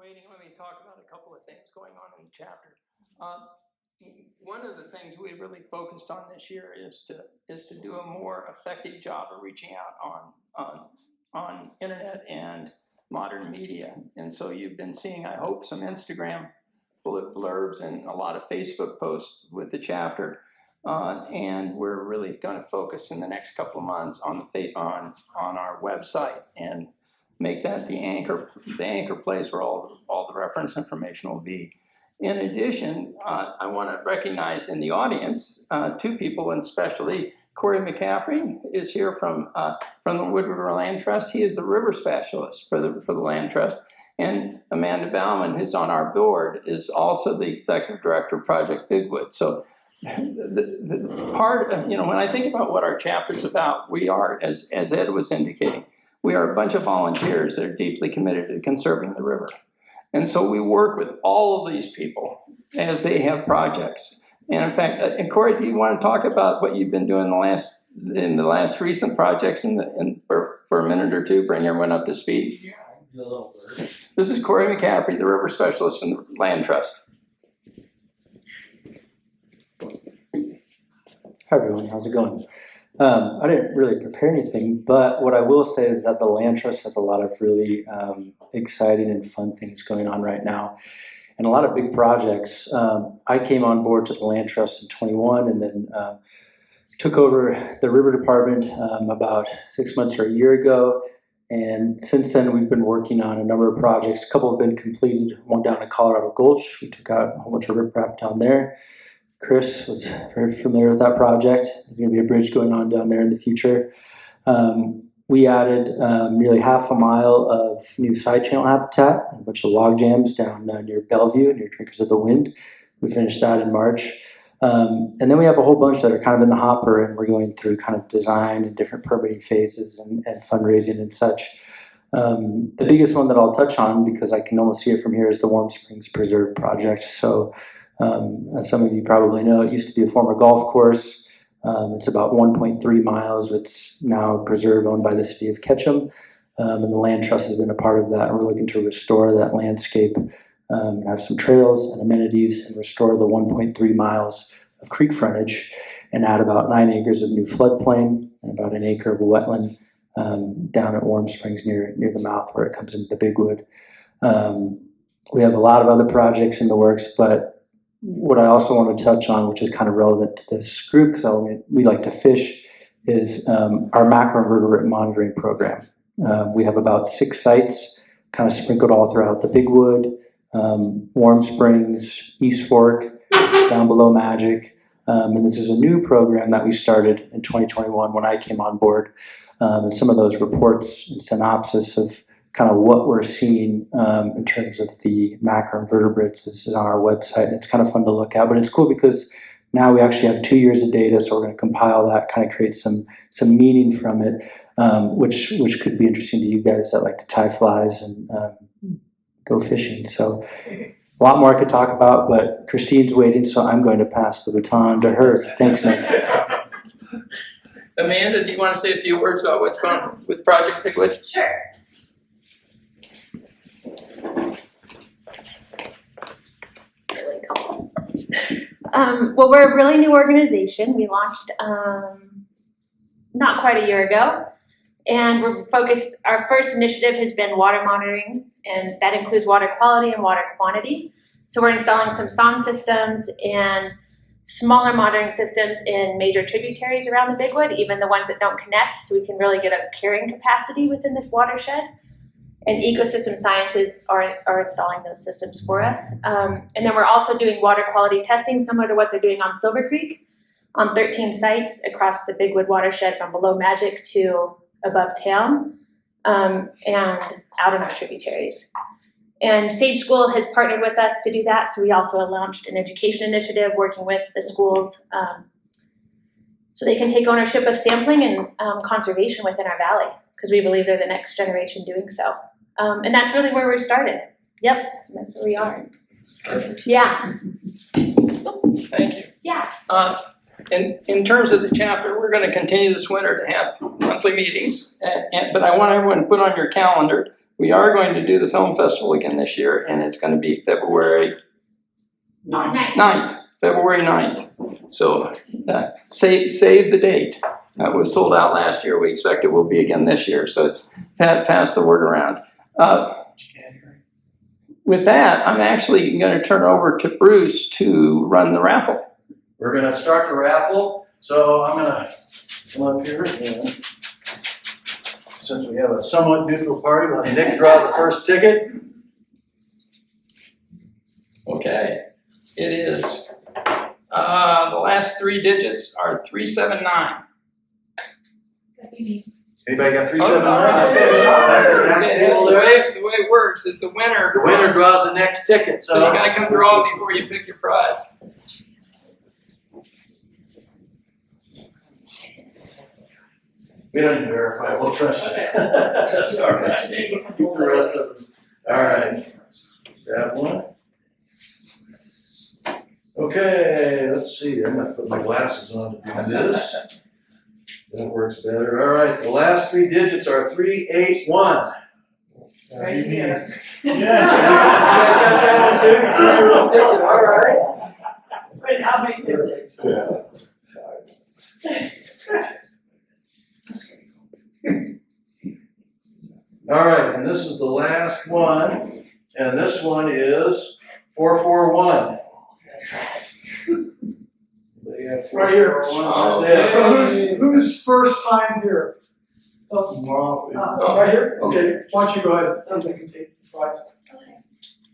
waiting, let me talk about a couple of things going on in the chapter. One of the things we really focused on this year is to do a more effective job of reaching out on internet and modern media. And so you've been seeing, I hope, some Instagram blurbs and a lot of Facebook posts with the chapter. And we're really going to focus in the next couple of months on our website and make that the anchor place where all the reference information will be. In addition, I want to recognize in the audience two people, and especially Corey McCaffrey is here from the Wood River Land Trust. He is the river specialist for the Land Trust. And Amanda Bauman, who's on our board, is also the executive director of Project Bigwood. So the part of, when I think about what our chapter's about, we are, as Ed was indicating, we are a bunch of volunteers that are deeply committed to conserving the river. And so we work with all of these people as they have projects. And in fact, and Corey, do you want to talk about what you've been doing in the last recent projects for a minute or two, bring everyone up to speed? Yeah, I can do a little bit. This is Corey McCaffrey, the river specialist from the Land Trust. Hi everyone, how's it going? I didn't really prepare anything, but what I will say is that the Land Trust has a lot of really exciting and fun things going on right now, and a lot of big projects. I came on board to the Land Trust in 21 and then took over the river department about 6 months or a year ago. And since then, we've been working on a number of projects. A couple have been completed, one down at Colorado Gulch. We took out a whole bunch of riprap down there. Chris was very familiar with that project. There's going to be a bridge going on down there in the future. We added nearly half a mile of new side channel habitat, a bunch of log jams down near Bellevue, near Drinkers of the Wind. We finished that in March. And then we have a whole bunch that are kind of in the hopper, and we're going through kind of design and different permitting phases and fundraising and such. The biggest one that I'll touch on, because I can almost see it from here, is the Warm Springs Preserve project. So as some of you probably know, it used to be a former golf course. It's about 1.3 miles. It's now a preserve owned by the city of Ketchum. And the Land Trust has been a part of that. And we're looking to restore that landscape, have some trails and amenities, and restore the 1.3 miles of creek frontage and add about 9 acres of new floodplain and about an acre of wetland down at Warm Springs near the mouth where it comes into the Big Wood. We have a lot of other projects in the works, but what I also want to touch on, which is kind of relevant to this group, because we like to fish, is our macroinvertebrate monitoring program. We have about 6 sites kind of sprinkled all throughout the Big Wood, Warm Springs, East Fork, down below Magic. And this is a new program that we started in 2021 when I came on board. And some of those reports and synopsis of kind of what we're seeing in terms of the macroinvertebrates is on our website. And it's kind of fun to look at, but it's cool because now we actually have 2 years of data, so we're going to compile that, kind of create some meaning from it, which could be interesting to you guys that like to tie flies and go fishing. So a lot more I could talk about, but Kristine's waiting, so I'm going to pass the baton to her. Thanks, Nick. Amanda, do you want to say a few words about what's going on with Project Bigwood? Sure. Really cool. Well, we're a really new organization. We launched not quite a year ago, and we're focused. Our first initiative has been water monitoring, and that includes water quality and water quantity. So we're installing some sound systems and smaller monitoring systems in major tributaries around the Big Wood, even the ones that don't connect, so we can really get a carrying capacity within the watershed. And Ecosystem Sciences are installing those systems for us. And then we're also doing water quality testing, similar to what they're doing on Silver Creek, on 13 sites across the Big Wood watershed from below Magic to above town, and out in our tributaries. And Sage School has partnered with us to do that, so we also launched an education initiative working with the schools so they can take ownership of sampling and conservation within our valley, because we believe they're the next generation doing so. And that's really where we started. Yep, that's where we are. Perfect. Yeah. Thank you. Yeah. In terms of the chapter, we're going to continue this winter to have monthly meetings, but I want everyone to put on your calendar We are going to do the film festival again this year, and it's going to be February 9th. February 9th. So save the date. It was sold out last year. We expect it will be again this year. So it's pass the word around. With that, I'm actually going to turn it over to Bruce to run the raffle. We're going to start the raffle. So I'm going to come up here and since we have a somewhat neutral party, let Nick draw the first ticket. Okay, it is. The last 3 digits are 379. Anybody got 379? Okay. The way it works is the winner. The winner draws the next ticket. So you got to come draw before you pick your prize. We don't need to verify. We'll trust you. That's all right. Keep the rest of them. All right. Grab one. Okay, let's see. I'm going to put my glasses on to do this. That works better. All right, the last 3 digits are 381. Right here. Yeah. You guys got that one too? All right. Wait, I'll make it. All right, and this is the last one, and this one is 441. Right here. That's it. So who's first time here? Right here? Okay, why don't you go ahead and you can take the prize.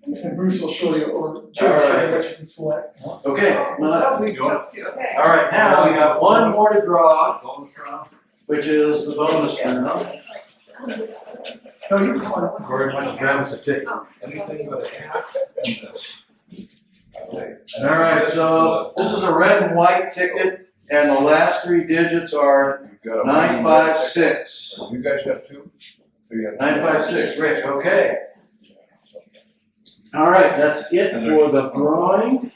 And Bruce will show you, or Jim will show you what you can select. Okay, Okay. all right, now we got one more to draw, which is the bonus round. No, you come on. Corey, why don't you grab us a ticket? Anything but a hat and this. All right, so this is a red and white ticket, and the last 3 digits are 956. You guys have 2? 956, Rick, okay. All right, that's it for the drawing.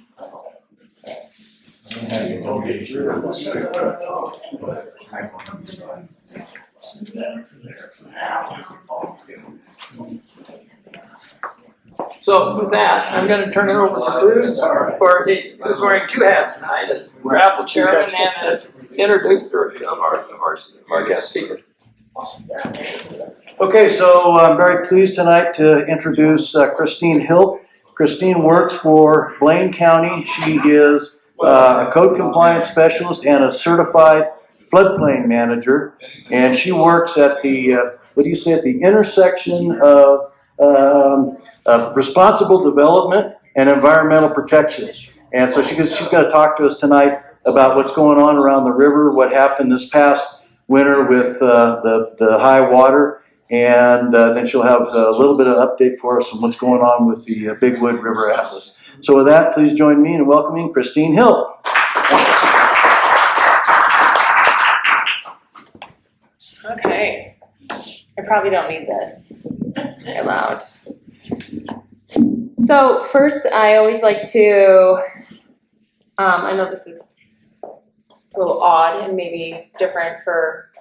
So with that, I'm going to turn it over to Bruce, who's wearing 2 hats tonight, as raffle chairman and as introducer of our guest speaker. Okay, so I'm very pleased tonight to introduce Kristine Hilt. Kristine works for Blaine County. She is a code compliance specialist and a certified floodplain manager, and she works at the at the intersection of responsible development and environmental protection. And so she's going to talk to us tonight about what's going on around the river, what happened this past winter with the high water, and then she'll have a little bit of update for us on what's going on with the Big Wood River Atlas. So with that, please join me in welcoming Kristine Hilt. Okay, I probably don't need this. They're loud. So first, I always like to, I know this is a little odd and maybe different for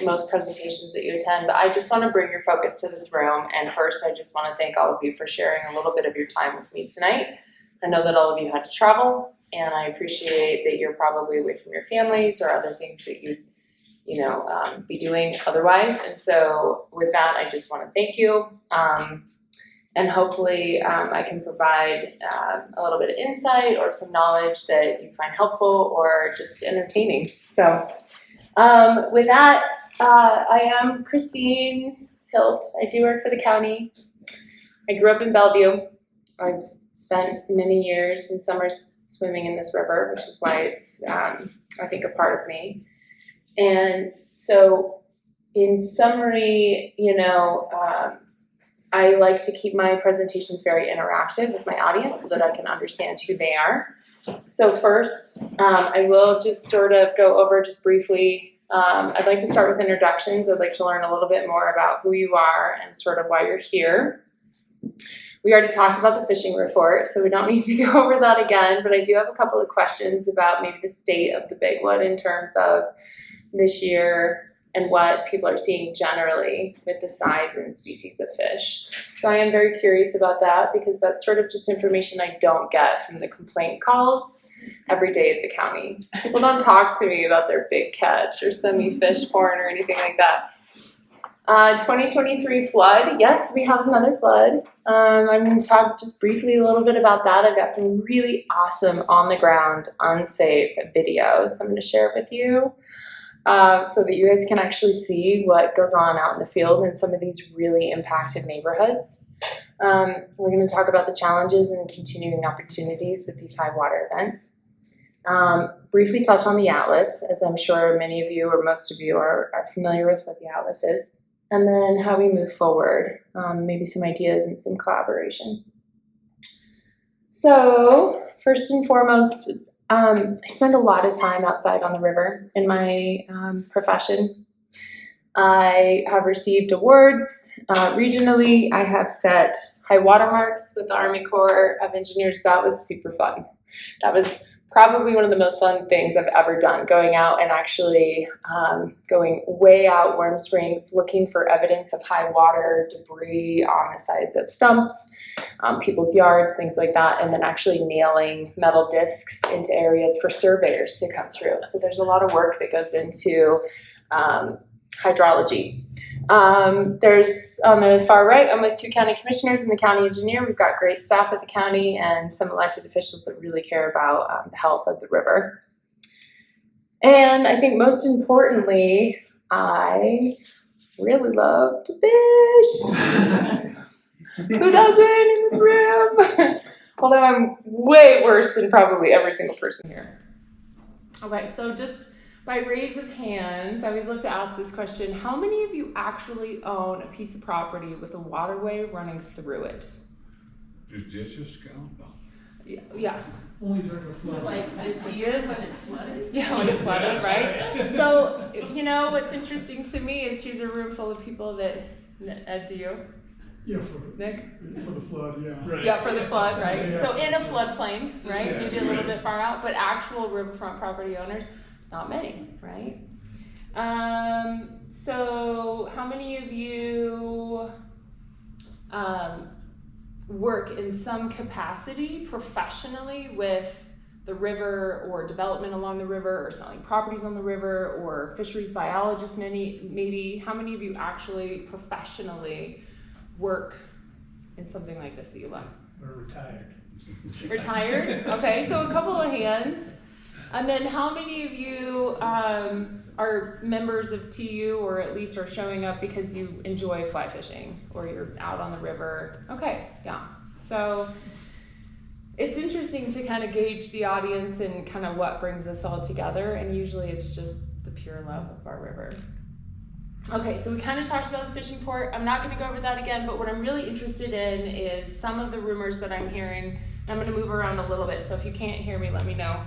most presentations that you attend, but I just want to bring your focus to this room. And first, I just want to thank all of you for sharing a little bit of your time with me tonight. I know that all of you had to travel, and I appreciate that you're probably away from your families or other things that you'd be doing otherwise. And so with that, I just want to thank you. And hopefully I can provide a little bit of insight or some knowledge that you find helpful or just entertaining. So with that, I am Kristine Hilt. I do work for the county. I grew up in Bellevue. I've spent many years in summers swimming in this river, which is why it's, I think, a part of me. And so in summary, I like to keep my presentations very interactive with my audience so that I can understand who they are. So first, I will just sort of go over just briefly. I'd like to start with introductions. I'd like to learn a little bit more about who you are and sort of why you're here. We already talked about the fishing report, so we don't need to go over that again, but I do have a couple of questions about maybe the state of the Big Wood in terms of this year and what people are seeing generally with the size and species of fish. So I am very curious about that because that's sort of just information I don't get from the complaint calls every day at the county. People don't talk to me about their big catch or send me fish porn or anything like that. 2023 flood. Yes, we have another flood. I'm going to talk just briefly a little bit about that. I've got some really awesome on the ground, unsafe videos I'm going to share with you so that you guys can actually see what goes on out in the field in some of these really impacted neighborhoods. We're going to talk about the challenges and continuing opportunities with these high water events. Briefly touch on the Atlas, as I'm sure many of you or most of you are familiar with what the Atlas is. And then how we move forward, maybe some ideas and some collaboration. So first and foremost, I spend a lot of time outside on the river in my profession. I have received awards regionally. I have set high water marks with the Army Corps of Engineers. That was super fun. That was probably one of the most fun things I've ever done, going out and actually going way out Warm Springs, looking for evidence of high water, debris on the sides of stumps, people's yards, things like that, and then actually nailing metal discs into areas for surveyors to come through. So there's a lot of work that goes into hydrology. There's on the far right, I'm with 2 county commissioners and the county engineer. We've got great staff at the county and some elected officials that really care about the health of the river. And I think most importantly, I really love to fish. Who doesn't in this room? Although I'm way worse than probably every single person here. Okay, so just by raise of hands, I always love to ask this question. How many of you actually own a piece of property with a waterway running through it? Do ditches count? Yeah. Only during a flood. Like, I see it when it's flooded. Yeah, when it flooded, right? So, you know, what's interesting to me is here's a room full of people that, Ed, do you? Yeah, Nick? for the flood, yeah. Right. Yeah, for the flood, right? Yeah. So in a floodplain, right? Yeah. Maybe a little bit far out, but actual riverfront property owners, not many, right? So how many of you work in some capacity professionally with the river or development along the river or selling properties on the river or fisheries biologists? Maybe how many of you actually professionally work in something like this that you love? We're retired. Retired? Okay, so a couple of hands. And then how many of you are members of TU or at least are showing up because you enjoy fly fishing or you're out on the river? Okay, yeah. So it's interesting to kind of gauge the audience and kind of what brings us all together, and usually it's just the pure love of our river. Okay, so we kind of talked about the fishing port. I'm not going to go over that again, but what I'm really interested in is some of the rumors that I'm hearing. I'm going to move around a little bit, so if you can't hear me, let me know.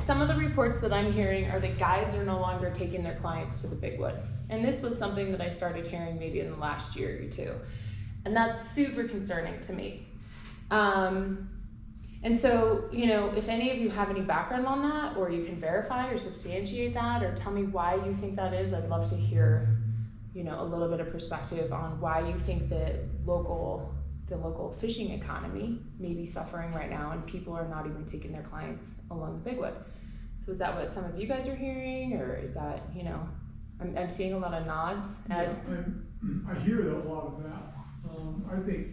Some of the reports that I'm hearing are that guides are no longer taking their clients to the Big Wood. And this was something that I started hearing maybe in the last year or two. And that's super concerning to me. And so, you know, if any of you have any background on that, or you can verify or substantiate that, or tell me why you think that is, I'd love to hear, you know, a little bit of perspective on why you think that the local fishing economy may be suffering right now and people are not even taking their clients along the Big Wood. So is that what some of you guys are hearing, or is that, you know, I'm seeing a lot of nods. Ed? Yeah, I hear a lot of that. I think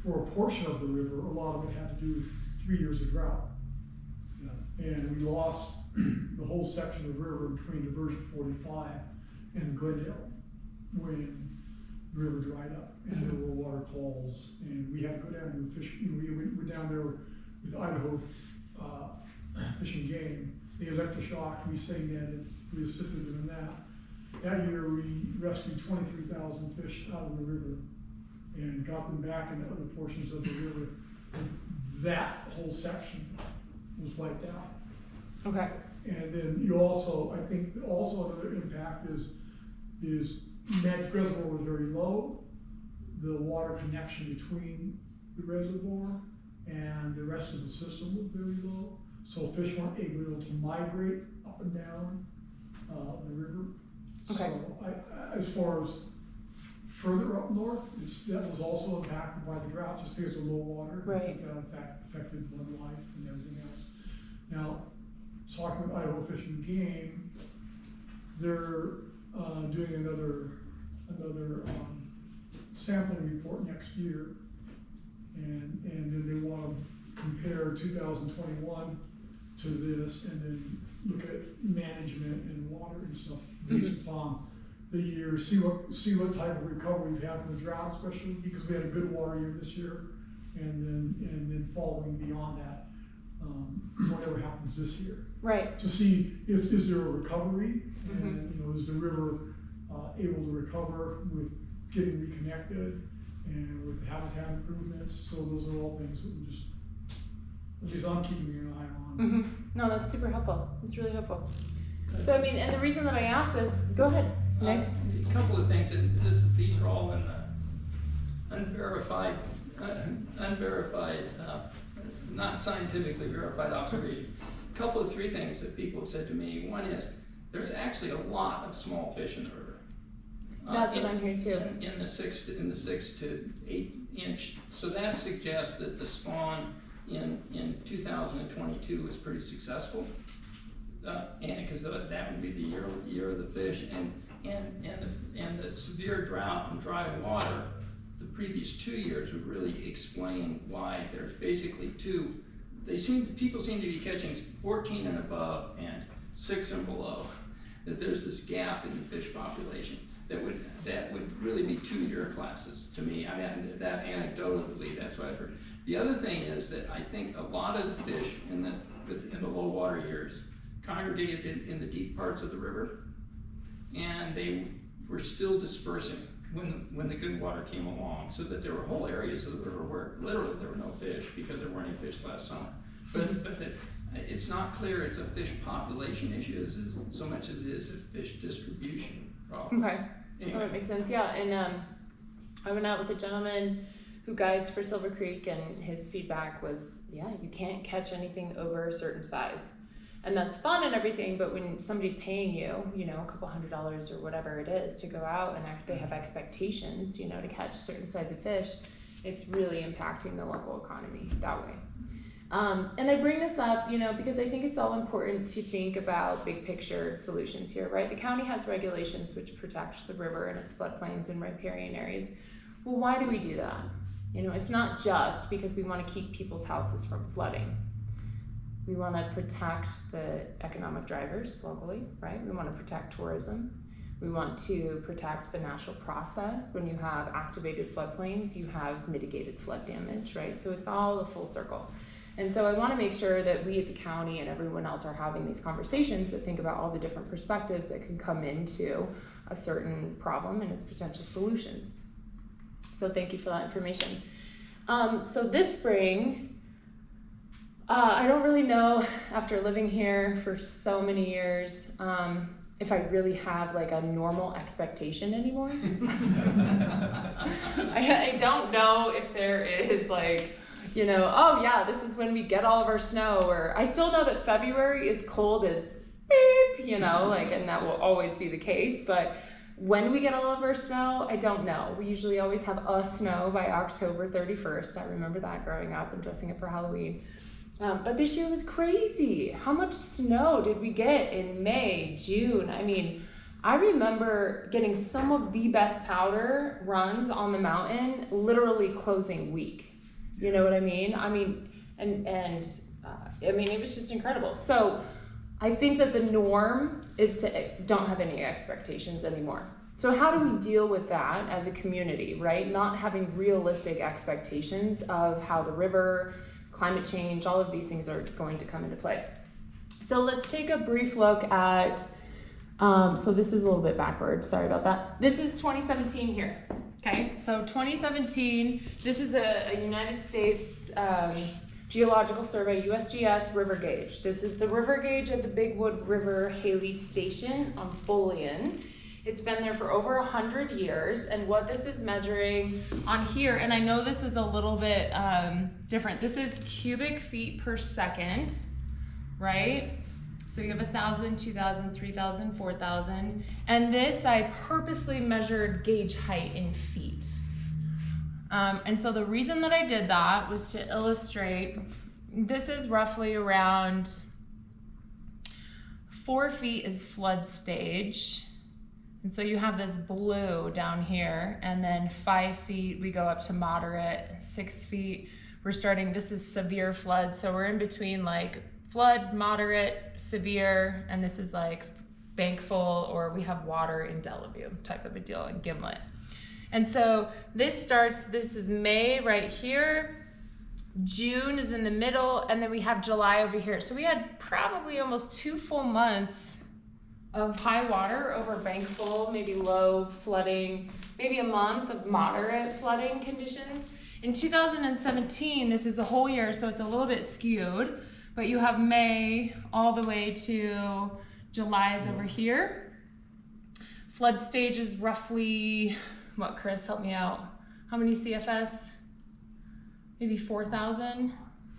for a portion of the river, a lot of it had to do with 3 years of drought. Yeah. And we lost the whole section of the river between Diversion 45 and Glendale when the river dried up and there were water calls, and we had to go down and fish. You know, we were down there with Idaho Fish and Game. The electroshock, we segmented, we assisted them in that. That year we rescued 23,000 fish out of the river and got them back into other portions of the river. And that whole section was wiped out. Okay. And then you also, I think also another impact is Magic Reservoir was very low. The water connection between the reservoir and the rest of the system was very low. So fish weren't able to migrate up and down the river. Okay. So as far as further up north, that was also impacted by the drought just because of low water. Right. I think that in fact affected blood life and everything else. Now, talking about Idaho Fish and Game, they're doing another sampling report next year, and then they want to compare 2021 to this, and then look at management and water and stuff based upon the year. See what type of recovery we've had from the drought, especially because we had a good water year this year, and then following beyond that, whatever happens this year. Right. To see if is there a recovery, and is the river able to recover with getting reconnected and with habitat improvements. So those are all things that we just, at least I'm keeping an eye on. No, that's super helpful. It's really helpful. So I mean, and the reason that I asked this, go ahead, Nick. A couple of things, and these are all in the unverified, not scientifically verified observation. A couple of three things that people have said to me. One is, there's actually a lot of small fish in the river. That's what I'm hearing too. In the 6 to 8 inch. So that suggests that the spawn in 2022 was pretty successful. And because that would be the year of the fish, and the severe drought and dry water the previous 2 years would really explain why there's basically two. People seem to be catching 14 and above and 6 and below. That there's this gap in the fish population that would really be 2 year classes to me. I mean, that anecdotally, that's what I've heard. The other thing is that I think a lot of the fish in the low water years congregated in the deep parts of the river, and they were still dispersing when the good water came along, so that there were whole areas of the river where literally there were no fish because there weren't any fish last summer. But it's not clear it's a fish population issue so much as it is a fish distribution problem. Okay. Anyway. Oh, that makes sense. Yeah, and I went out with a gentleman who guides for Silver Creek, and his feedback was, yeah, you can't catch anything over a certain size. And that's fun and everything, but when somebody's paying you, a couple $100s or whatever it is to go out, and they have expectations, to catch certain size of fish, it's really impacting the local economy that way. And I bring this up, because I think it's all important to think about big picture solutions here, right? The county has regulations which protect the river and its floodplains and riparian areas. Well, why do we do that? It's not just because we want to keep people's houses from flooding. We want to protect the economic drivers locally, right? We want to protect tourism. We want to protect the natural process. When you have activated floodplains, you have mitigated flood damage, right? So it's all a full circle. And so I want to make sure that we at the county and everyone else are having these conversations that think about all the different perspectives that can come into a certain problem and its potential solutions. So thank you for that information. So this spring, I don't really know, after living here for so many years, if I really have like a normal expectation anymore. I don't know if there is like, oh yeah, this is when we get all of our snow, or I still know that February is cold as beep, and that will always be the case, but when we get all of our snow, I don't know. We usually always have a snow by October 31st. I remember that growing up and dressing up for Halloween. But this year was crazy. How much snow did we get in May, June? I mean, I remember getting some of the best powder runs on the mountain literally closing week. You know what I mean? I mean, it was just incredible. So I think that the norm is to don't have any expectations anymore. So how do we deal with that as a community, right? Not having realistic expectations of how the river, climate change, all of these things are going to come into play. So let's take a brief look at, so this is a little bit backwards, sorry about that. This is 2017 here, okay? So 2017, this is a United States Geological Survey, USGS river gauge. This is the river gauge at the Bigwood River Haley Station on Bullion. It's been there for over 100 years, and what this is measuring on here, and I know this is a little bit different. This is cubic feet per second, right? So you have 1,000, 2,000, 3,000, 4,000. And this I purposely measured gauge height in feet. And so the reason that I did that was to illustrate, this is roughly around 4 feet is flood stage. And so you have this blue down here, and then 5 feet, we go up to moderate, 6 feet, we're starting, this is severe flood. So we're in between like flood, moderate, severe, and this is like bank full, or we have water in Delabue type of a deal in Gimlet. And so this starts, this is May right here, June is in the middle, and then we have July over here. So we had probably almost 2 full months of high water over bank full, maybe low flooding, maybe a month of moderate flooding conditions. In 2017, this is the whole year, so it's a little bit skewed, but you have May all the way to July is over here. Flood stage is roughly, what, Chris, help me out. How many CFS? Maybe 4,000?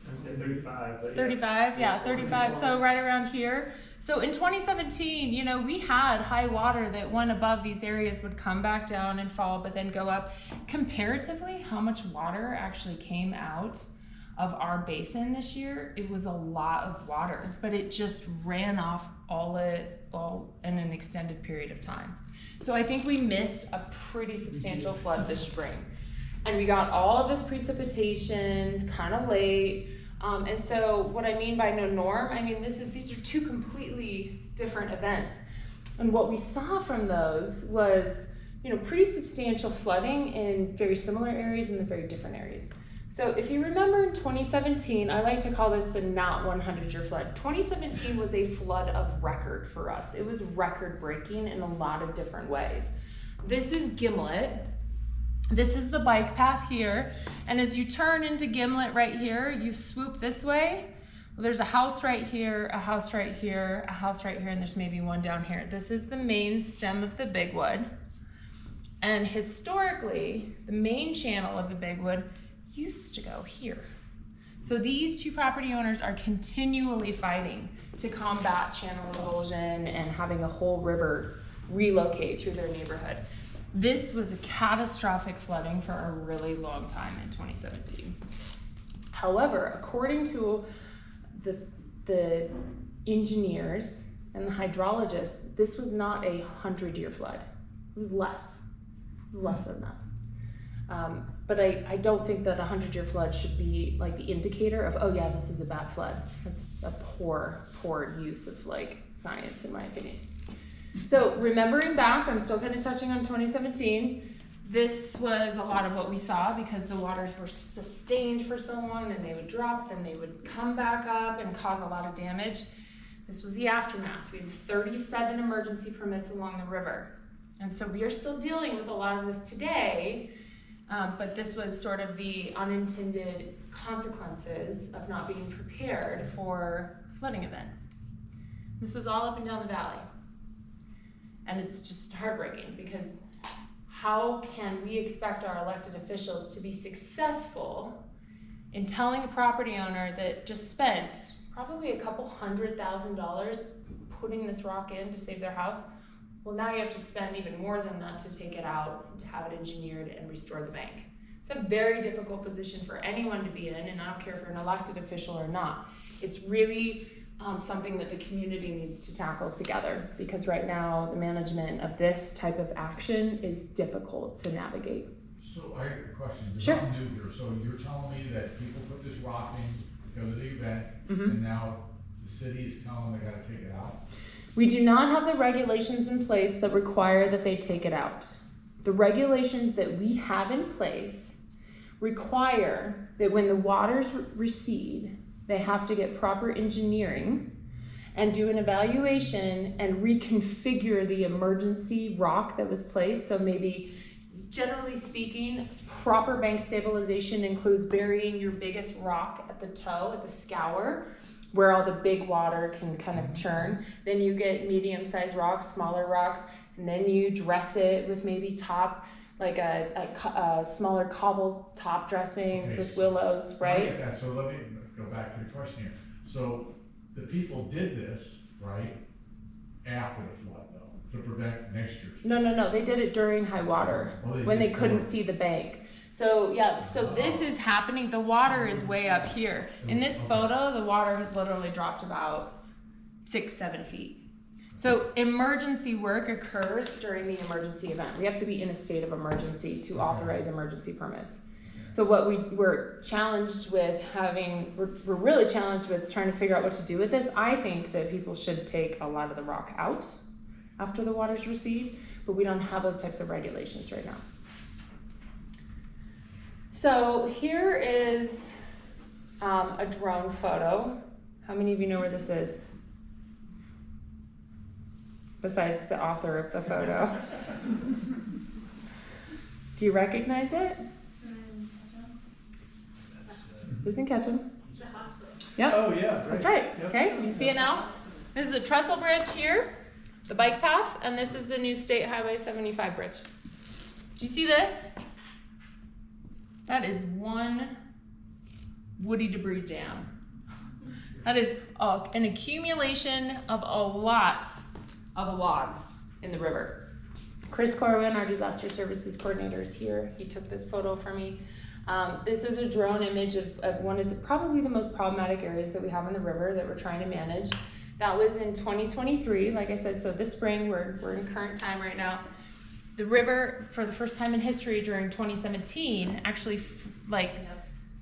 I'd say 35. But 35, yeah, 35, so right around here. So in 2017, you know, we had high water that went above these areas, would come back down and fall, but then go up. Comparatively, how much water actually came out of our basin this year? It was a lot of water, but it just ran off all in an extended period of time. So I think we missed a pretty substantial flood this spring. And we got all of this precipitation kind of late. And so what I mean by no norm, I mean these are 2 completely different events. And what we saw from those was, you know, pretty substantial flooding in very similar areas and the very different areas. So if you remember in 2017, I like to call this the not 100-year flood. 2017 was a flood of record for us. It was record breaking in a lot of different ways. This is Gimlet. This is the bike path here, and as you turn into Gimlet right here, you swoop this way. Well, there's a house right here, a house right here, a house right here, and there's maybe one down here. This is the main stem of the Bigwood, and historically, the main channel of the Bigwood used to go here. So these 2 property owners are continually fighting to combat channel erosion and having a whole river relocate through their neighborhood. This was a catastrophic flooding for a really long time in 2017. However, according to the engineers and the hydrologists, this was not a 100-year flood. It was less. It was less than that. But I don't think that a 100-year flood should be like the indicator of, oh yeah, this is a bad flood. That's a poor use of like science, in my opinion. So remembering back, I'm still kind of touching on 2017. This was a lot of what we saw because the waters were sustained for so long, and they would drop, then they would come back up and cause a lot of damage. This was the aftermath. We had 37 emergency permits along the river. And so we are still dealing with a lot of this today, but this was sort of the unintended consequences of not being prepared for flooding events. This was all up and down the valley. And it's just heartbreaking because how can we expect our elected officials to be successful in telling a property owner that just spent probably a couple $100,000 putting this rock in to save their house? Well, now you have to spend even more than that to take it out, to have it engineered and restore the bank. It's a very difficult position for anyone to be in, and I don't care if you're an elected official or not. It's really something that the community needs to tackle together, because right now the management of this type of action is difficult to navigate. So I have a question, because Sure. I'm new here, so you're telling me that people put this rock in because of the event, and now the city is telling them they gotta take it out? We do not have the regulations in place that require that they take it out. The regulations that we have in place require that when the waters recede, they have to get proper engineering and do an evaluation and reconfigure the emergency rock that was placed. So maybe, generally speaking, proper bank stabilization includes burying your biggest rock at the toe, at the scour, where all the big water can kind of churn. Then you get medium-sized rocks, smaller rocks, and then you dress it with maybe like a smaller cobble top dressing with willows, right? I get that. So let me go back to the question here. So the people did this right? After the flood though, to prevent next year's. No, they did it during high water, Oh, when they did couldn't before. see the bank. So yeah, so this is happening, the water is way up here. In this photo, the water has literally dropped about 6-7 feet. So emergency work occurs during the emergency event. We have to be in a state of emergency to authorize emergency permits. So what we're challenged with we're really challenged with trying to figure out what to do with this. I think that people should take a lot of the rock out after the water's receded, but we don't have those types of regulations right now. So here is a drone photo. How many of you know where this is? Besides the author of the photo. Do you recognize it? Isn't Ketchum? Yep. Oh, yeah. That's right. Yep. Okay, you see it now? This is the trestle bridge here, the bike path, and this is the new State Highway 75 bridge. Do you see this? That is one woody debris jam. That is an accumulation of a lot of logs in the river. Chris Corwin, our disaster services coordinator, is here. He took this photo for me. This is a drone image of one of probably the most problematic areas that we have in the river that we're trying to manage. That was in 2023, like I said, so this spring, we're in current time right now. The river, for the first time in history during 2017, actually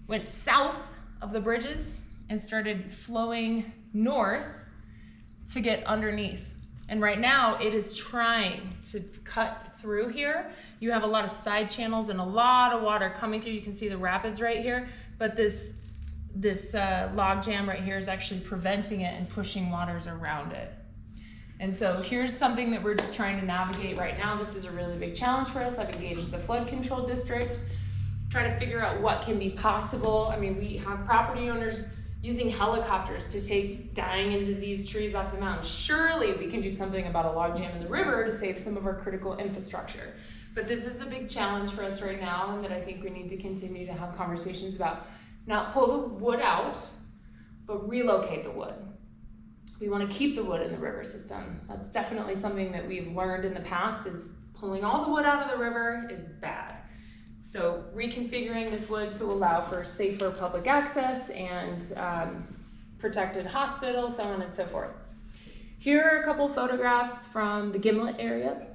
went south of the bridges and started flowing north to get underneath. And right now it is trying to cut through here. You have a lot of side channels and a lot of water coming through. You can see the rapids right here, but this log jam right here is actually preventing it and pushing waters around it. And so here's something that we're just trying to navigate right now. This is a really big challenge for us. I've engaged the flood control district, try to figure out what can be possible. I mean, we have property owners using helicopters to take dying and diseased trees off the mountain. Surely we can do something about a log jam in the river to save some of our critical infrastructure. But this is a big challenge for us right now, and that I think we need to continue to have conversations about. Not pull the wood out, but relocate the wood. We want to keep the wood in the river system. That's definitely something that we've learned in the past, is pulling all the wood out of the river is bad. So reconfiguring this wood to allow for safer public access and protected hospitals, so on and so forth. Here are a couple photographs from the Gimlet area.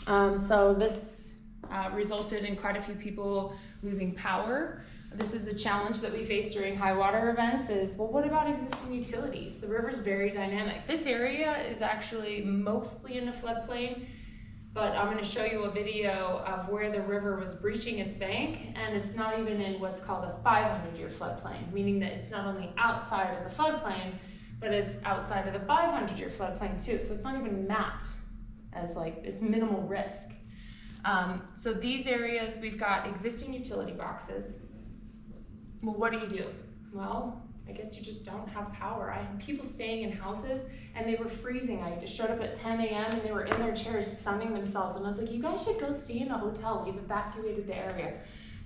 So this resulted in quite a few people losing power. This is a challenge that we face during high water events is, well, what about existing utilities? The river's very dynamic. This area is actually mostly in a floodplain, but I'm going to show you a video of where the river was breaching its bank, and it's not even in what's called a 500-year floodplain, meaning that it's not only outside of the floodplain, but it's outside of the 500-year floodplain too. So it's not even mapped as it's minimal risk. So these areas, we've got existing utility boxes. Well, what do? Well, I guess you just don't have power. I had people staying in houses and they were freezing. I just showed up at 10 a.m. and they were in their chairs sunning themselves. And I was like, you guys should go stay in a hotel. We've evacuated the area.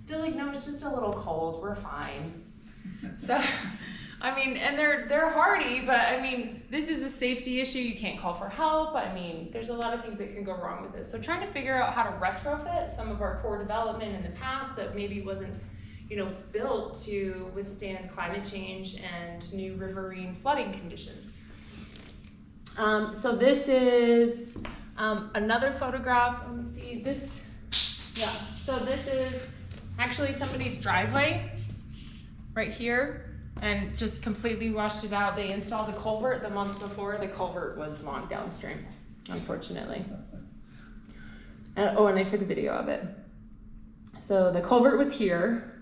They're like, no, it's just a little cold. We're fine. So, I mean, and they're hardy, but I mean, this is a safety issue. You can't call for help. I mean, there's a lot of things that can go wrong with this. So trying to figure out how to retrofit some of our poor development in the past that maybe wasn't built to withstand climate change and new riverine flooding conditions. So this is another photograph. Let me see this. Yeah, so this is actually somebody's driveway right here and just completely washed it out. They installed a culvert the month before. The culvert was long downstream, unfortunately. And I took a video of it. So the culvert was here.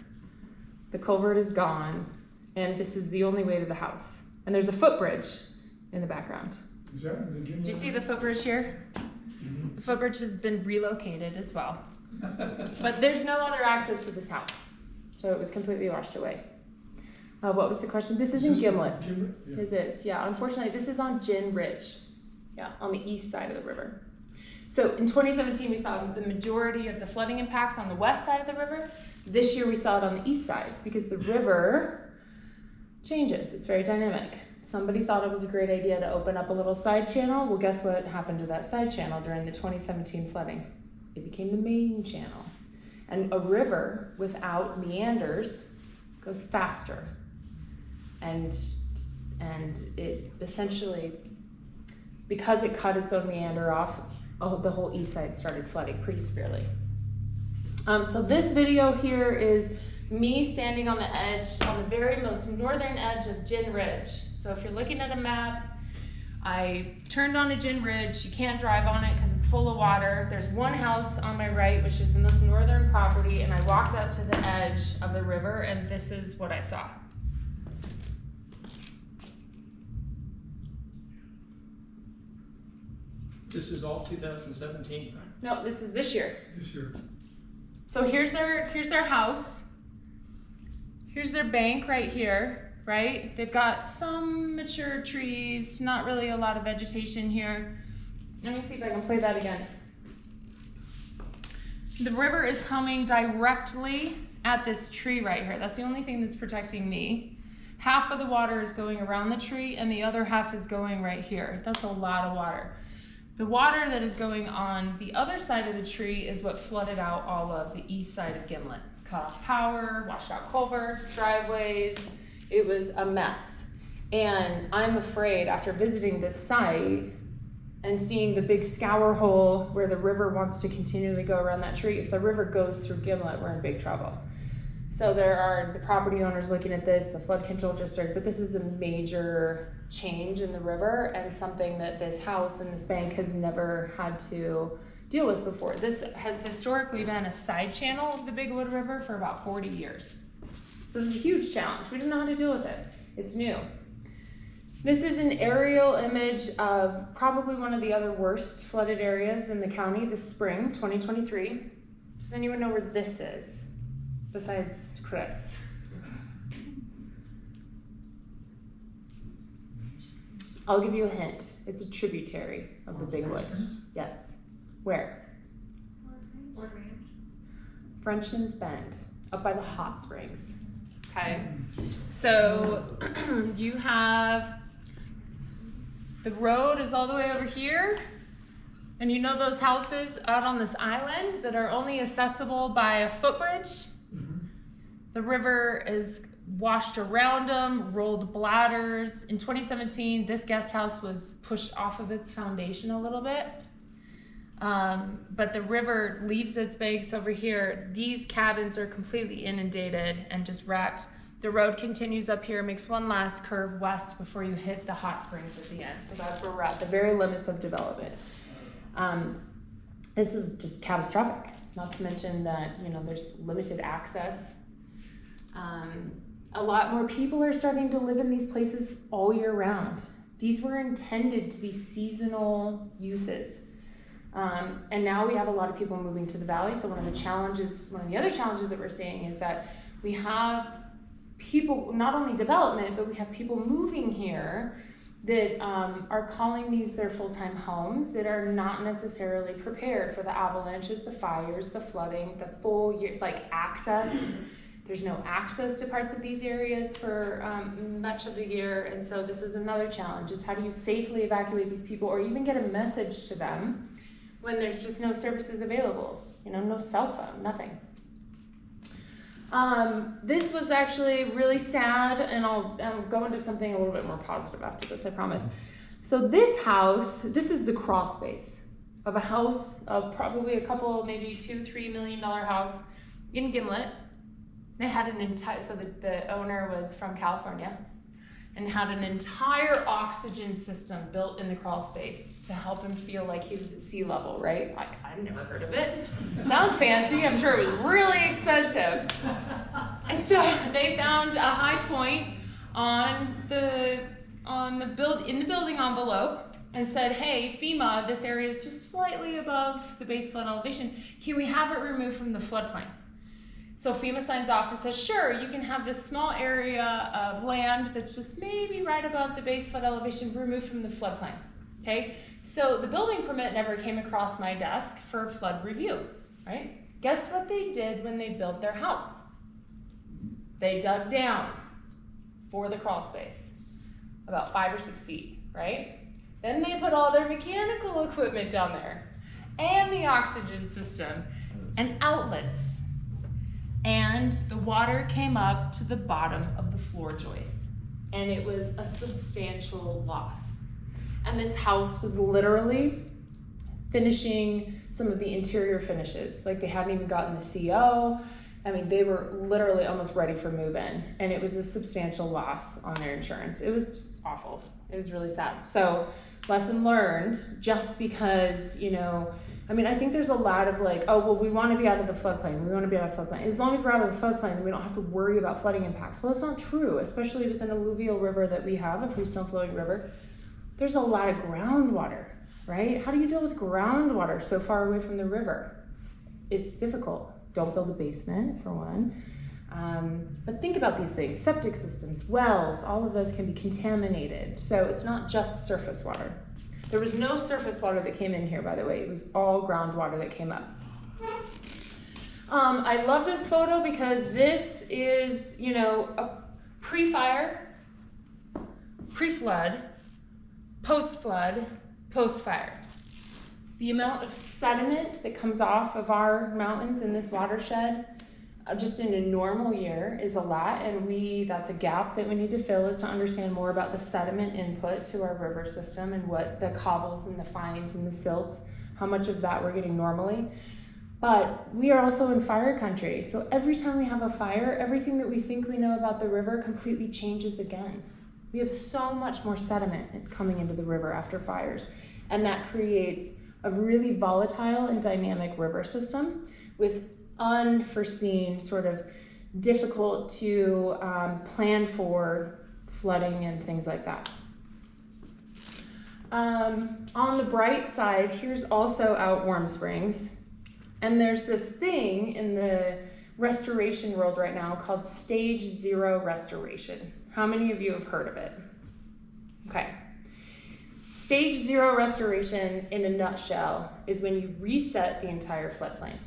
The culvert is gone, and this is the only way to the house. And there's a footbridge in the background. Is that the Gimlet? Do you see the footbridge here? Mm-hmm. The footbridge has been relocated as well. But there's no other access to this house, so it was completely washed away. What was the question? This is in Gimlet. Yeah. This is, yeah, unfortunately, this is on Gin Ridge, yeah, on the east side of the river. So in 2017, we saw the majority of the flooding impacts on the west side of the river. This year we saw it on the east side because the river changes. It's very dynamic. somebody thought it was a great idea to open up a little side channel. Well, guess what happened to that side channel during the 2017 flooding? It became the main channel. And a river without meanders goes faster. And it essentially, because it cut its own meander off, the whole east side started flooding pretty severely. So this video here is me standing on the edge, on the very most northern edge of Gin Ridge. So if you're looking at a map, I turned on a Gin Ridge. You can't drive on it because it's full of water. There's one house on my right, which is the most northern property, and I walked up to the edge of the river, and this is what I saw. This is all 2017, right? No, this is this year. This year. So here's their house. Here's their bank right here, right? They've got some mature trees, not really a lot of vegetation here. Let me see if I can play that again. The river is coming directly at this tree right here. That's the only thing that's protecting me. Half of the water is going around the tree and the other half is going right here. That's a lot of water. The water that is going on the other side of the tree is what flooded out all of the east side of Gimlet. Cut off power, washed out culverts, driveways. It was a mess. And I'm afraid after visiting this site and seeing the big scour hole where the river wants to continually go around that tree, if the river goes through Gimlet, we're in big trouble. So there are the property owners looking at this, the flood control district, but this is a major change in the river and something that this house and this bank has never had to deal with before. This has historically been a side channel of the Big Wood River for about 40 years. So it's a huge challenge. We didn't know how to deal with it. It's new. This is an aerial image of probably one of the other worst flooded areas in the county this spring, 2023. Does anyone know where this is, besides Chris? I'll give you a hint. It's a tributary of the Big Wood. Yes. Where? Frenchman's Bend, up by the hot springs. Okay. So you have, the road is all the way over here. And you know those houses out on this island that are only accessible by a footbridge? The river is washed around them, rolled bladders. In 2017, this guest house was pushed off of its foundation a little bit. But the river leaves its banks over here. These cabins are completely inundated and just wrecked. The road continues up here, makes one last curve west before you hit the hot springs at the end. So that's where we're at, the very limits of development. This is just catastrophic, not to mention that, you know, there's limited access. A lot more people are starting to live in these places all year round. These were intended to be seasonal uses. And now we have a lot of people moving to the valley. So one of the other challenges that we're seeing is that we have people, not only development, but we have people moving here that are calling these their full-time homes that are not necessarily prepared for the avalanches, the fires, the flooding, the full year, like access. There's no access to parts of these areas for much of the year. And so this is another challenge, is how do you safely evacuate these people or even get a message to them when there's just no services available, you know, no cell phone, nothing. This was actually really sad, and I'll go into something a little bit more positive after this, I promise. So this house, this is the crawl space of a house of probably a couple, maybe $2-3 million house in Gimlet. They had an entire, so the owner was from California and had an entire oxygen system built in the crawl space to help him feel like he was at sea level, right? I've never heard of it. Sounds fancy, I'm sure it was really expensive. And so they found a high point in the building envelope and said, hey, FEMA, this area is just slightly above the base flood elevation. Can we have it removed from the floodplain? So FEMA signs off and says, sure, you can have this small area of land that's just maybe right above the base flood elevation removed from the floodplain, okay? So the building permit never came across my desk for flood review, right? Guess what they did when they built their house? They dug down for the crawl space. about 5 or 6 feet, right? Then they put all their mechanical equipment down there, and the oxygen system, and outlets. And the water came up to the bottom of the floor joists, and it was a substantial loss. And this house was literally finishing some of the interior finishes. Like, they hadn't even gotten the CO. I mean, they were literally almost ready for move-in, and it was a substantial loss on their insurance. It was just awful. It was really sad. So, lesson learned, just because, you know, I mean, I think there's a lot of like, oh, well, we want to be out of the floodplain. We want to be out of the floodplain. As long as we're out of the floodplain, then we don't have to worry about flooding impacts. Well, it's not true, especially with an alluvial river that we have, a freestone flowing river. There's a lot of groundwater, right? How do you deal with groundwater so far away from the river? It's difficult. Don't build a basement, for one. But think about these things. Septic systems, wells, all of those can be contaminated. So it's not just surface water. There was no surface water that came in here, by the way. It was all groundwater that came up. I love this photo because this is, you know, a pre-fire, pre-flood, post-flood, post-fire. The amount of sediment that comes off of our mountains in this watershed just in a normal year is a lot, and that's a gap that we need to fill, is to understand more about the sediment input to our river system and what the cobbles and the fines and the silts, how much of that we're getting normally. But we are also in fire country, so every time we have a fire, everything that we think we know about the river completely changes again. We have so much more sediment coming into the river after fires, and that creates a really volatile and dynamic river system with unforeseen, sort of difficult to plan for flooding and things like that. On the bright side, here's also out Warm Springs, and there's this thing in the restoration world right now called Stage 0 restoration. How many of you have heard of it? Okay. Stage 0 restoration, in a nutshell, is when you reset the entire floodplain.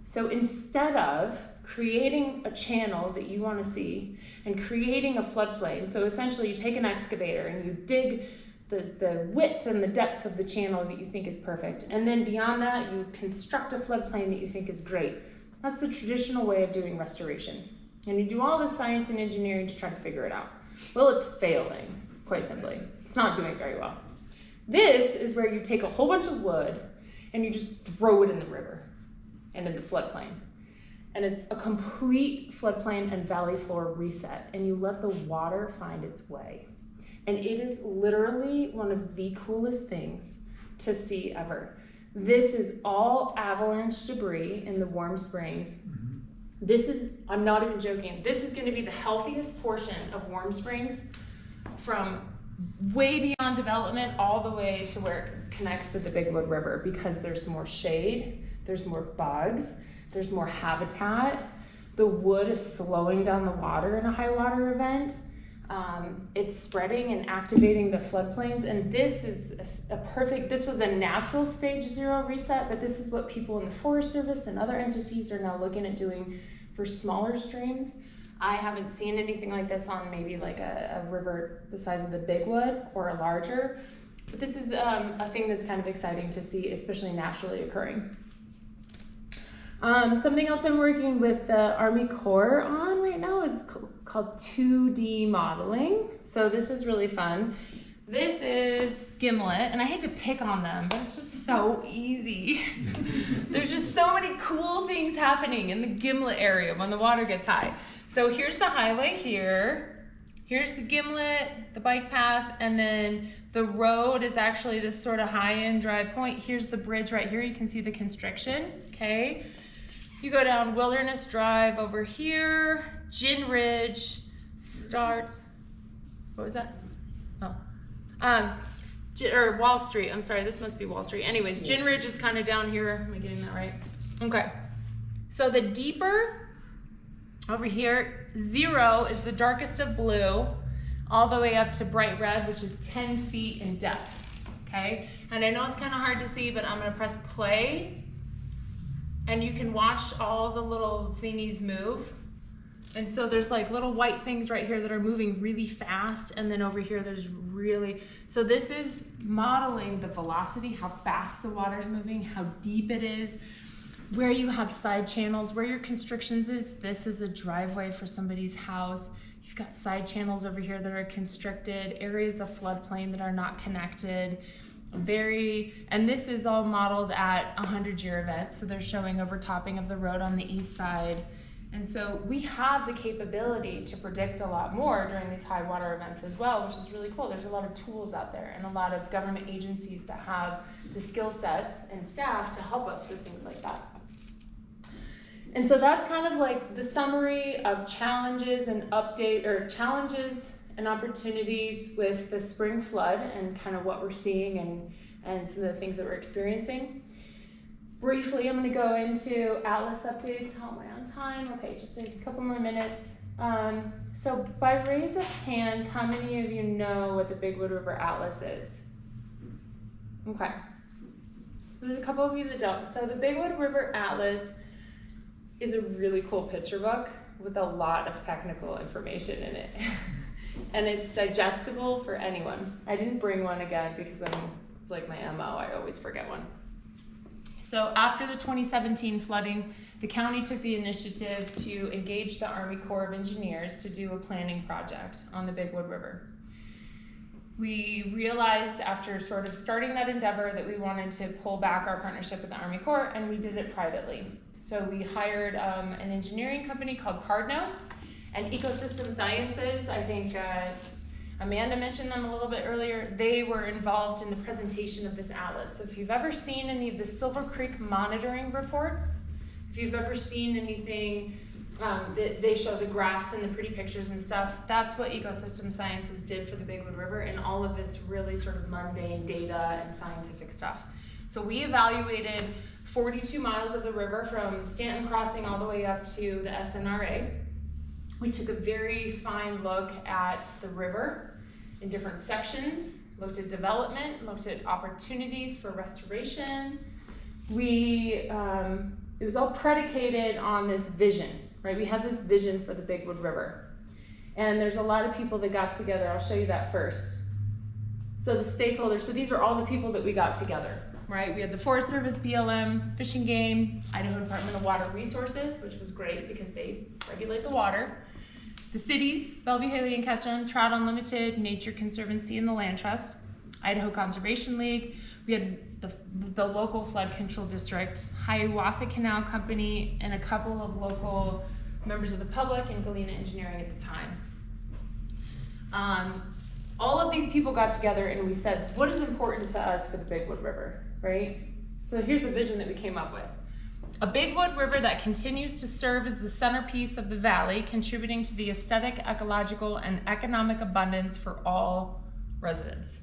So instead of creating a channel that you want to see and creating a floodplain, so essentially you take an excavator and you dig the width and the depth of the channel that you think is perfect, and then beyond that you construct a floodplain that you think is great. That's the traditional way of doing restoration. And you do all this science and engineering to try to figure it out. Well, it's failing, quite simply. It's not doing very well. This is where you take a whole bunch of wood and you just throw it in the river and in the floodplain. And it's a complete floodplain and valley floor reset, and you let the water find its way. And it is literally one of the coolest things to see ever. This is all avalanche debris in the Warm Springs. This is, I'm not even joking, this is going to be the healthiest portion of Warm Springs from way beyond development all the way to where it connects with the Big Wood River, because there's more shade, there's more bugs, there's more habitat. The wood is slowing down the water in a high water event. It's spreading and activating the floodplains, and this is this was a natural Stage 0 reset, but this is what people in the Forest Service and other entities are now looking at doing for smaller streams. I haven't seen anything like this on maybe like a river the size of the Big Wood or a larger, but this is a thing that's kind of exciting to see, especially naturally occurring. Something else I'm working with the Army Corps on right now is called 2D modeling. So this is really fun. This is Gimlet, and I hate to pick on them, but it's just so easy. There's just so many cool things happening in the Gimlet area when the water gets high. So here's the highway here. Here's the Gimlet, the bike path, and then the road is actually this sort of high-end dry point. Here's the bridge right here. You can see the constriction, okay? You go down Wilderness Drive over here. Gin Ridge starts, what was that? Oh. Or Wall Street, I'm sorry, this must be Wall Street. Anyways, Gin Ridge is kind of down here. Am I getting that right? Okay. So the deeper, over here, 0 is the darkest of blue, all the way up to bright red, which is 10 feet in depth, okay? And I know it's kind of hard to see, but I'm gonna press play, and you can watch all the little thingies move. And so there's like little white things right here that are moving really fast, and then over here there's so this is modeling the velocity, how fast the water's moving, how deep it is, where you have side channels, where your constrictions is. This is a driveway for somebody's house. You've got side channels over here that are constricted, areas of floodplain that are not connected. And this is all modeled at 100-year event, so they're showing overtopping of the road on the east side. And so we have the capability to predict a lot more during these high water events as well, which is really cool. There's a lot of tools out there and a lot of government agencies that have the skill sets and staff to help us with things like that. And so that's kind of like the summary of challenges and challenges and opportunities with the spring flood and kind of what we're seeing and some of the things that we're experiencing. Briefly, I'm going to go into Atlas updates. How am I on time? Okay, just a couple more minutes. So by raise of hands, how many of you know what the Bigwood River Atlas is? Okay. There's a couple of you that don't. So the Bigwood River Atlas is a really cool picture book with a lot of technical information in it. And it's digestible for anyone. I didn't bring one again because it's like my MO, I always forget one. So after the 2017 flooding, the county took the initiative to engage the Army Corps of Engineers to do a planning project on the Bigwood River. We realized after sort of starting that endeavor that we wanted to pull back our partnership with the Army Corps, and we did it privately. So we hired an engineering company called Cardno and Ecosystem Sciences. I think Amanda mentioned them a little bit earlier. They were involved in the presentation of this atlas. So if you've ever seen any of the Silver Creek monitoring reports, if you've ever seen anything that they show the graphs and the pretty pictures and stuff, that's what Ecosystem Sciences did for the Bigwood River and all of this really sort of mundane data and scientific stuff. So we evaluated 42 miles of the river from Stanton Crossing all the way up to the SNRA. We took a very fine look at the river in different sections, looked at development, looked at opportunities for restoration. It was all predicated on this vision, right? We had this vision for the Bigwood River. And there's a lot of people that got together. I'll show you that first. So the stakeholders, so these are all the people that we got together, right? We had the Forest Service, BLM, Fish and Game, Idaho Department of Water Resources, which was great because they regulate the water. The cities, Bellevue, Haley, and Ketchum, Trout Unlimited, Nature Conservancy, and the Land Trust, Idaho Conservation League. We had the local flood control district, Hiawatha Canal Company, and a couple of local members of the public and Galena Engineering at the time. All of these people got together and we said, what is important to us for the Bigwood River, right? So here's the vision that we came up with. A Bigwood River that continues to serve as the centerpiece of the valley, contributing to the aesthetic, ecological, and economic abundance for all residents.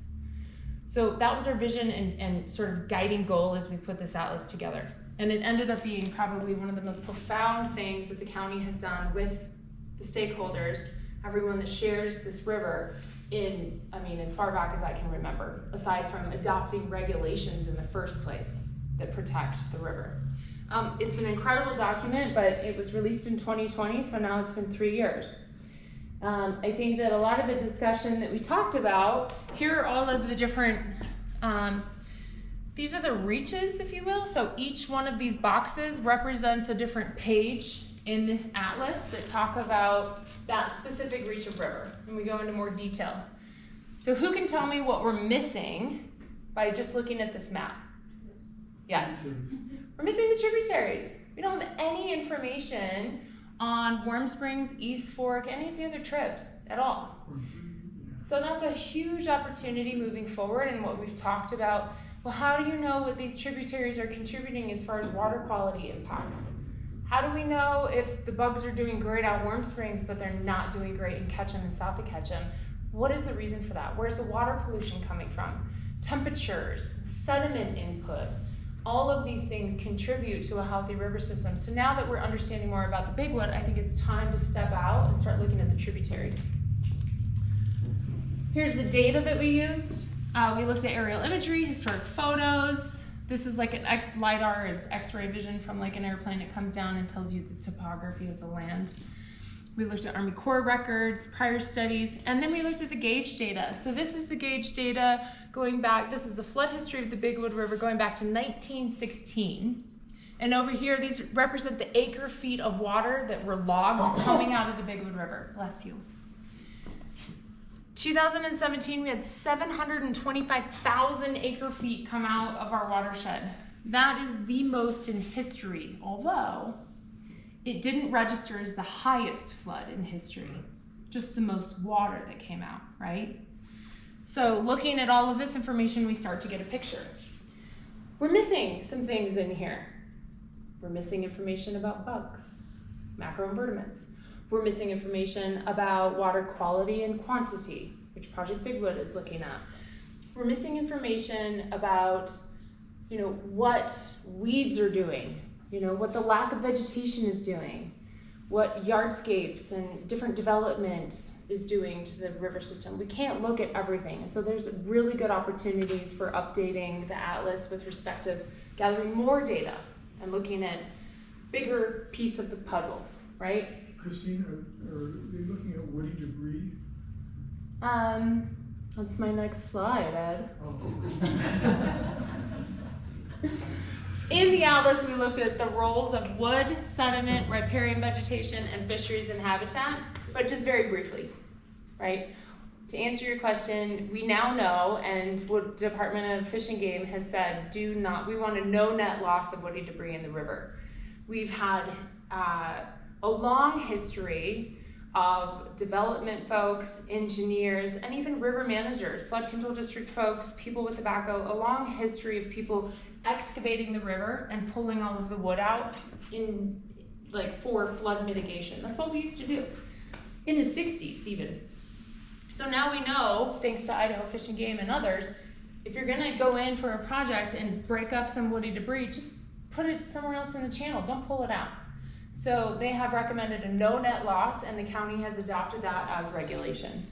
So that was our vision and sort of guiding goal as we put this atlas together. And it ended up being probably one of the most profound things that the county has done with the stakeholders, everyone that shares this river as far back as I can remember, aside from adopting regulations in the first place that protect the river. It's an incredible document, but it was released in 2020, so now it's been 3 years. I think that a lot of the discussion that we talked about, here are all of the different, these are the reaches, if you will. So each one of these boxes represents a different page in this atlas that talk about that specific reach of river. And we go into more detail. So who can tell me what we're missing by just looking at this map? Yes. We're missing the tributaries. We don't have any information on Warm Springs, East Fork, any of the other trips at all. So that's a huge opportunity moving forward, and what we've talked about, well, how do you know what these tributaries are contributing as far as water quality impacts? How do we know if the bugs are doing great out Warm Springs, but they're not doing great in Ketchum and south of Ketchum? What is the reason for that? Where's the water pollution coming from? Temperatures, sediment input, all of these things contribute to a healthy river system. So now that we're understanding more about the Bigwood, I think it's time to step out and start looking at the tributaries. Here's the data that we used. We looked at aerial imagery, historic photos. This is like an LiDAR is X-ray vision from like an airplane. It comes down and tells you the topography of the land. We looked at Army Corps records, prior studies, and then we looked at the gauge data. So this is the gauge data going back, this is the flood history of the Bigwood River going back to 1916. And over here, these represent the acre feet of water that were logged coming out of the Bigwood River. Bless you. 2017, we had 725,000 acre feet come out of our watershed. That is the most in history, although it didn't register as the highest flood in history, just the most water that came out, right? So looking at all of this information, we start to get a picture. We're missing some things in here. We're missing information about bugs, macroinvertebrates. We're missing information about water quality and quantity, which Project Bigwood is looking at. We're missing information about, what weeds are doing, what the lack of vegetation is doing, what yardscapes and different development is doing to the river system. We can't look at everything. So there's really good opportunities for updating the atlas with respect to gathering more data and looking at bigger piece of the puzzle, right? Kristine, are they looking at woody debris? That's my next slide, Ed. Oh. In the atlas, we looked at the roles of wood, sediment, riparian vegetation, and fisheries and habitat, but just very briefly, right? To answer your question, we now know, and what Department of Fish and Game has said, we want a no net loss of woody debris in the river. We've had a long history of development folks, engineers, and even river managers, flood control district folks, people with tobacco, a long history of people excavating the river and pulling all of the wood out for flood mitigation. That's what we used to do in the 60s even. So now we know, thanks to Idaho Fish and Game and others, if you're gonna go in for a project and break up some woody debris, just put it somewhere else in the channel, don't pull it out. So they have recommended a no net loss, and the county has adopted that as regulation.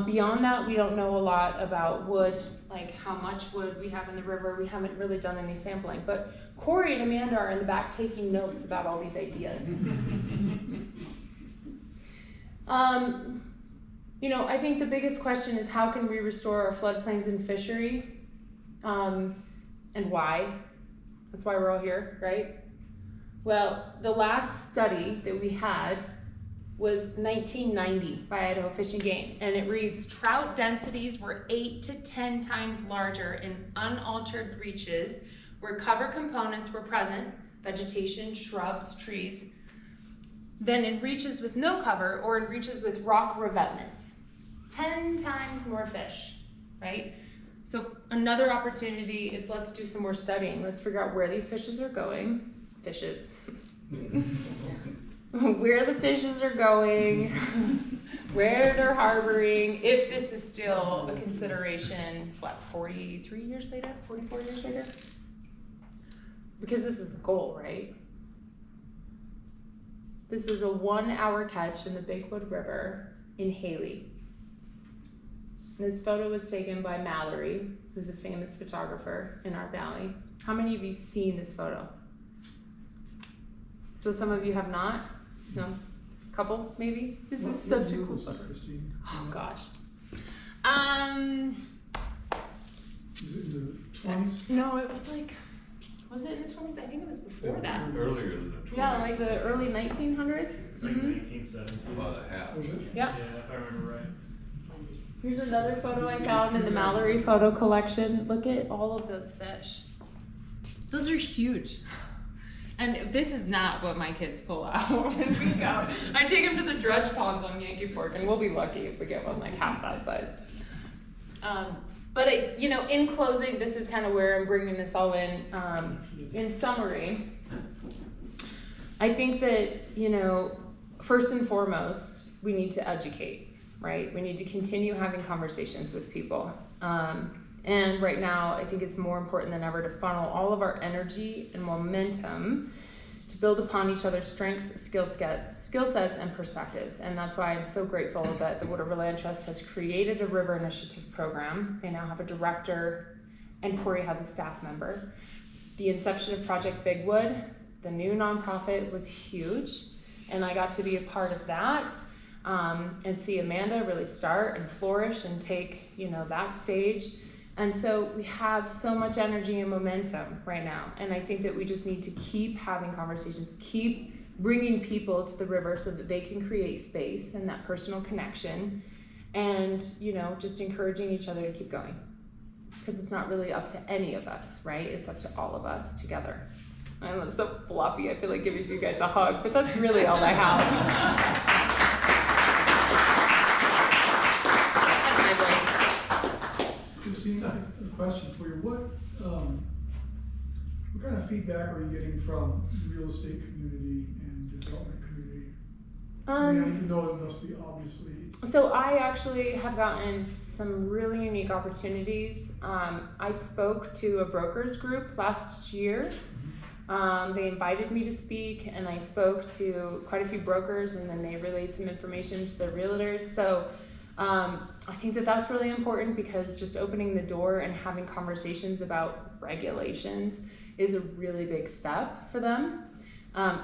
Beyond that, we don't know a lot about wood, like how much wood we have in the river. We haven't really done any sampling, but Corey and Amanda are in the back taking notes about all these ideas. I think the biggest question is how can we restore our floodplains and fishery, and why? That's why we're all here, right? Well, the last study that we had was 1990 by Idaho Fish and Game, and it reads, trout densities were 8 to 10 times larger in unaltered reaches where cover components were present, vegetation, shrubs, trees, than in reaches with no cover or in reaches with rock revetments. 10 times more fish, right? So another opportunity is let's do some more studying. Let's figure out where these fishes are going. Where the fishes are going, where they're harboring, if this is still a consideration, 43 years later, 44 years later? Because this is the goal, right? This is a 1-hour catch in the Bigwood River in Haley. This photo was taken by Mallory, who's a famous photographer in our valley. How many of you seen this photo? So some of you have not? No? A couple, maybe? This is such a cool photo. Kristine? Oh gosh. Is it in the 20s? No, it was was it in the 20s? I think it was before that. Earlier than the 20s. Yeah, like the early 1900s. It's like 1970. About a half. Was it? Yep. Yeah, if I remember right. Here's another photo I found in the Mallory photo collection. Look at all of those fish. Those are huge. And this is not what my kids pull out when we go. I take them to the dredge ponds on Yankee Fork, and we'll be lucky if we get one like half that size. But in closing, this is kind of where I'm bringing this all in. In summary, I think that, first and foremost, we need to educate, right? We need to continue having conversations with people. And right now, I think it's more important than ever to funnel all of our energy and momentum to build upon each other's strengths, skill sets, and perspectives. And that's why I'm so grateful that the Wood River Land Trust has created a river initiative program. They now have a director, and Corey has a staff member. The inception of Project Bigwood, the new nonprofit, was huge. and I got to be a part of that, and see Amanda really start and flourish and take, that stage. And so we have so much energy and momentum right now, and I think that we just need to keep having conversations, keep bringing people to the river so that they can create space and that personal connection, and just encouraging each other to keep going, because it's not really up to any of us, right? It's up to all of us together. I know it's so fluffy, I feel like giving you guys a hug, but that's really all I have. Kristine, a question for you. What kind of feedback are you getting from the real estate community and development community? I know it must be obviously. So I actually have gotten some really unique opportunities. I spoke to a brokers group last year. They invited me to speak, and I spoke to quite a few brokers, and then they relayed some information to the realtors. So I think that that's really important, because just opening the door and having conversations about regulations is a really big step for them.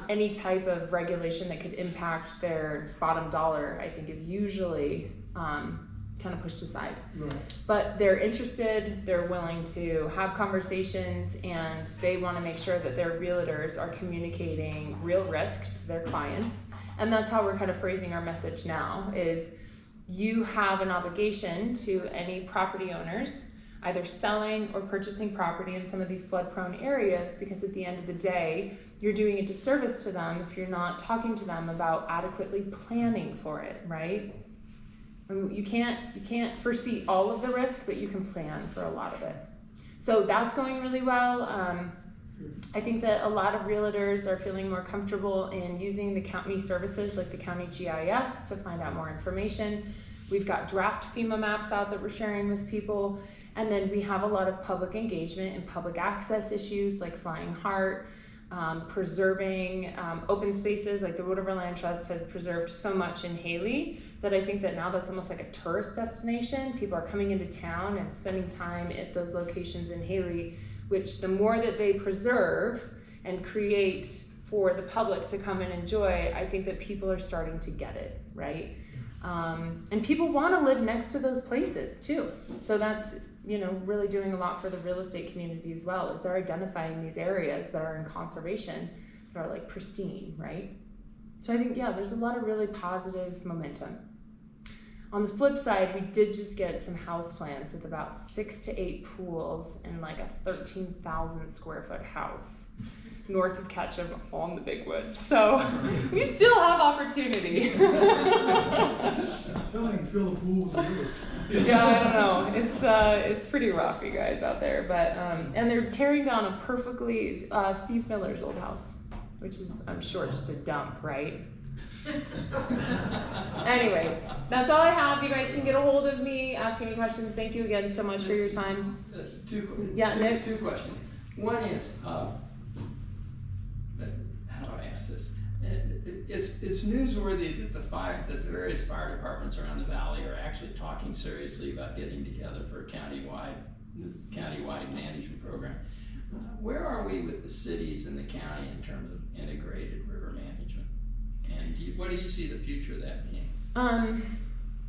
Any type of regulation that could impact their bottom dollar, I think, is usually kind of pushed aside. Right. But they're interested, they're willing to have conversations, and they want to make sure that their realtors are communicating real risk to their clients. And that's how we're kind of phrasing our message now, is you have an obligation to any property owners, either selling or purchasing property in some of these flood-prone areas, because at the end of the day, you're doing a disservice to them if you're not talking to them about adequately planning for it, right? I mean, you can't foresee all of the risk, but you can plan for a lot of it. So that's going really well. I think that a lot of realtors are feeling more comfortable in using the county services like the county GIS to find out more information. We've got draft FEMA maps out that we're sharing with people. And then we have a lot of public engagement and public access issues like Flying Heart, preserving open spaces. Like the Wood River Land Trust has preserved so much in Haley that I think that now that's almost like a tourist destination. People are coming into town and spending time at those locations in Haley, which the more that they preserve and create for the public to come and enjoy, I think that people are starting to get it, right? And people want to live next to those places too. So that's, really doing a lot for the real estate community as well, is they're identifying these areas that are in conservation that are like pristine, right? So I think, there's a lot of really positive momentum. On the flip side, we did just get some house plans with about 6 to 8 pools and like a 13,000 square foot house north of Ketchum on the Big Wood. So we still have opportunity. Filling, fill the pool with the river. Yeah, I don't know. It's pretty rough, you guys, out there. But and they're tearing down a perfectly Steve Miller's old house, which is, I'm sure, just a dump, right? Anyways, that's all I have. You guys can get a hold of me, ask any questions. Thank you again so much for your time. Two questions. One is, how do I ask this? It's newsworthy that the various fire departments around the valley are actually talking seriously about getting together for a countywide management program. Where are we with the cities and the county in terms of integrated river management? And what do you see the future of that being?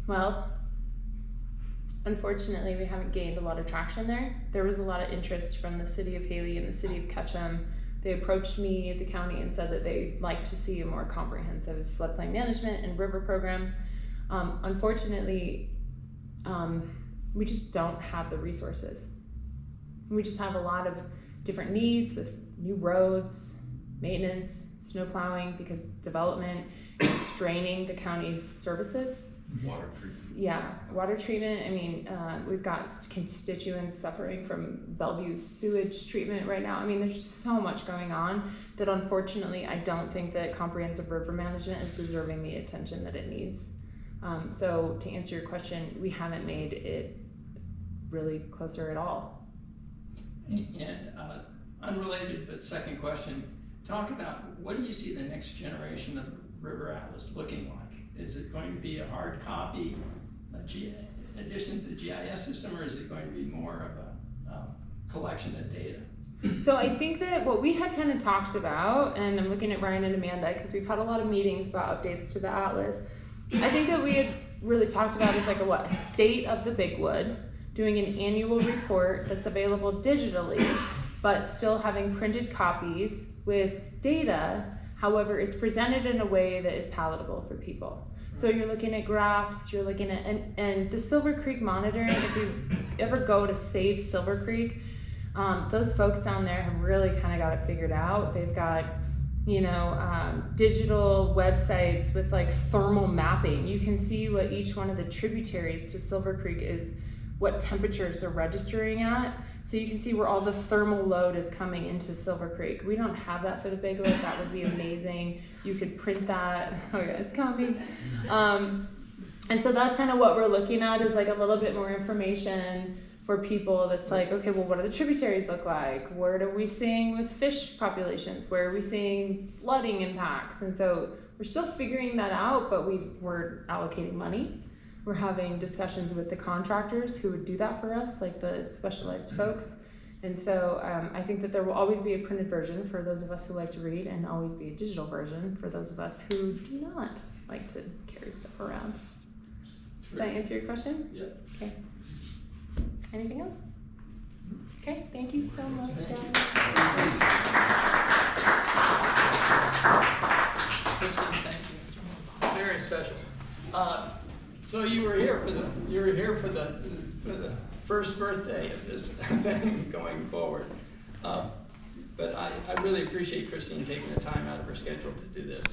Well, unfortunately, we haven't gained a lot of traction there. There was a lot of interest from the city of Haley and the city of Ketchum. They approached me at the county and said that they'd like to see a more comprehensive floodplain management and river program. Unfortunately, we just don't have the resources. We just have a lot of different needs with new roads, maintenance, snow plowing, because development is straining the county's services. Water treatment. Yeah, water treatment. I mean, we've got constituents suffering from Bellevue's sewage treatment right now. I mean, there's just so much going on that unfortunately I don't think that comprehensive river management is deserving the attention that it needs. So to answer your question, we haven't made it really closer at all. And unrelated, but second question, talk about what do you see the next generation of the River Atlas looking like? Is it going to be a hard copy, addition to the GIS system, or is it going to be more of a collection of data? So I think that what we had kind of talked about, and I'm looking at Ryan and Amanda because we've had a lot of meetings about updates to the atlas. I think that we had really talked about is like a state of the Big Wood, doing an annual report that's available digitally, but still having printed copies with data. However, it's presented in a way that is palatable for people. So you're looking at graphs, you're looking at, and the Silver Creek monitoring, if you ever go to Save Silver Creek, those folks down there have really kind of got it figured out. They've got, digital websites with like thermal mapping. You can see what each one of the tributaries to Silver Creek is, what temperatures they're registering at. So you can see where all the thermal load is coming into Silver Creek. We don't have that for the Big Lake. That would be amazing. You could print that. Oh yeah, it's coming. And so that's kind of what we're looking at, is like a little bit more information for people that's like, okay, well, what do the tributaries look like? Where are we seeing with fish populations? Where are we seeing flooding impacts? And so we're still figuring that out, but we're allocating money. We're having discussions with the contractors who would do that for us, like the specialized folks. And so I think that there will always be a printed version for those of us who like to read, and always be a digital version for those of us who do not like to carry stuff around. Does that answer your question? Yeah. Okay. Anything else? Okay, thank you so much, guys. Kristine, thank you. Very special. So you were here for the first birthday of this thing going forward. But I really appreciate Kristine taking the time out of her schedule to do this.